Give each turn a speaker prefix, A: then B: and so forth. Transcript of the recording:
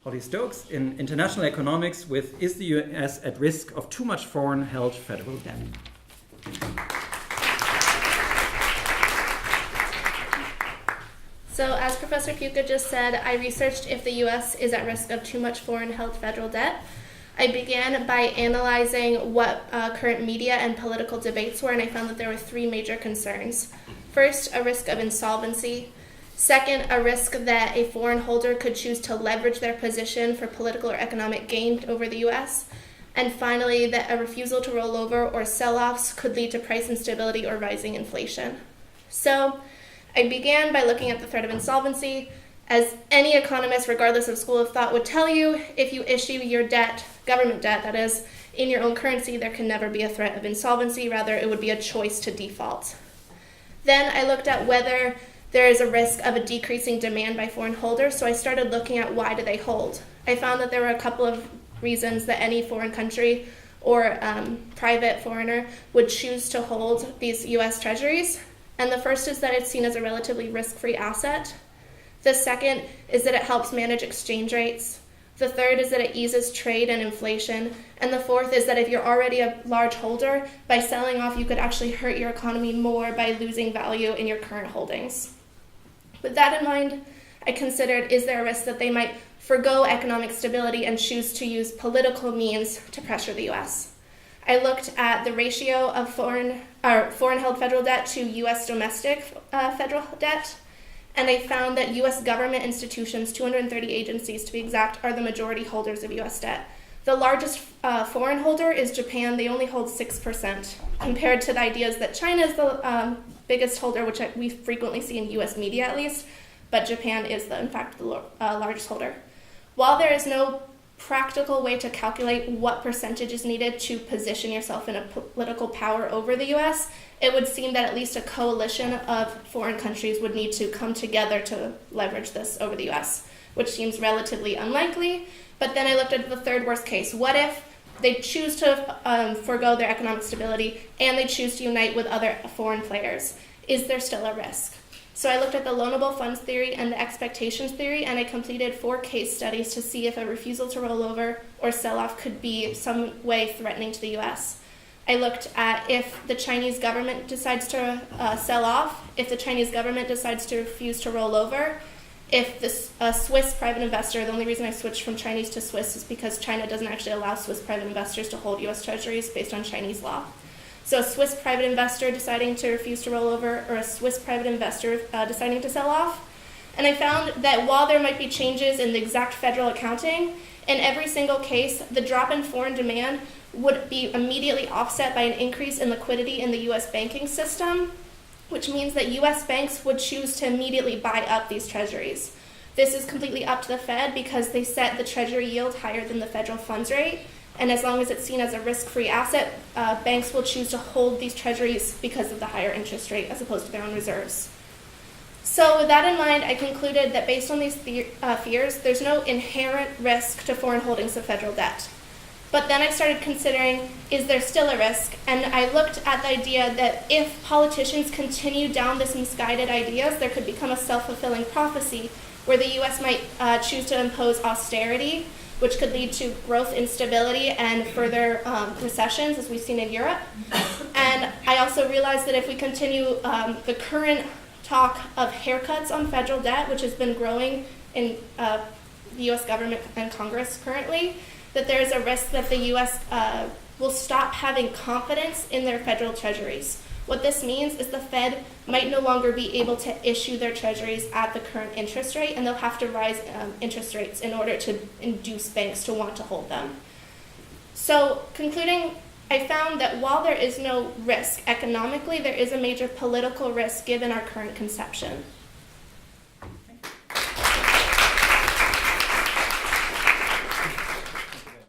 A: Holly Stokes in International Economics with Is the US at Risk of Too Much Foreign Held Federal Debt?
B: So as Professor Puka just said, I researched if the US is at risk of too much foreign held federal debt. I began by analyzing what current media and political debates were, and I found that there were three major concerns. First, a risk of insolvency. Second, a risk that a foreign holder could choose to leverage their position for political or economic gain over the US. And finally, that a refusal to roll over or sell-offs could lead to price instability or rising inflation. So I began by looking at the threat of insolvency. As any economist, regardless of school of thought, would tell you, if you issue your debt, government debt that is, in your own currency, there can never be a threat of insolvency. Rather, it would be a choice to default. Then I looked at whether there is a risk of a decreasing demand by foreign holders, so I started looking at why do they hold. I found that there were a couple of reasons that any foreign country or private foreigner would choose to hold these US treasuries. And the first is that it's seen as a relatively risk-free asset. The second is that it helps manage exchange rates. The third is that it eases trade and inflation. And the fourth is that if you're already a large holder, by selling off, you could actually hurt your economy more by losing value in your current holdings. With that in mind, I considered, is there a risk that they might forgo economic stability and choose to use political means to pressure the US? I looked at the ratio of foreign held federal debt to US domestic federal debt, and I found that US government institutions, 230 agencies to be exact, are the majority holders of US debt. The largest foreign holder is Japan. They only hold 6%, compared to the ideas that China is the biggest holder, which we frequently see in US media at least, but Japan is, in fact, the largest holder. While there is no practical way to calculate what percentage is needed to position yourself in a political power over the US, it would seem that at least a coalition of foreign countries would need to come together to leverage this over the US, which seems relatively unlikely. But then I looked at the third worst case. What if they choose to forego their economic stability and they choose to unite with other foreign players? Is there still a risk? So I looked at the loanable funds theory and the expectations theory, and I completed 4 case studies to see if a refusal to roll over or sell off could be some way threatening to the US. I looked at if the Chinese government decides to sell off, if the Chinese government decides to refuse to roll over, if the Swiss private investor, the only reason I switched from Chinese to Swiss is because China doesn't actually allow Swiss private investors to hold US treasuries based on Chinese law. So a Swiss private investor deciding to refuse to roll over, or a Swiss private investor deciding to sell off. And I found that while there might be changes in the exact federal accounting, in every single case, the drop in foreign demand would be immediately offset by an increase in liquidity in the US banking system, which means that US banks would choose to immediately buy up these treasuries. This is completely up to the Fed because they set the treasury yield higher than the federal funds rate. And as long as it's seen as a risk-free asset, banks will choose to hold these treasuries because of the higher interest rate as opposed to their own reserves. So with that in mind, I concluded that based on these fears, there's no inherent risk to foreign holdings of federal debt. But then I started considering, is there still a risk? And I looked at the idea that if politicians continue down this misguided ideas, there could become a self-fulfilling prophecy where the US might choose to impose austerity, which could lead to growth instability and further recessions, as we've seen in Europe. And I also realized that if we continue the current talk of haircuts on federal debt, which has been growing in the US government and Congress currently, that there is a risk that the US will stop having confidence in their federal treasuries. What this means is the Fed might no longer be able to issue their treasuries at the current interest rate, and they'll have to rise interest rates in order to induce banks to want to hold them. So concluding, I found that while there is no risk economically, there is a major political risk given our current conception.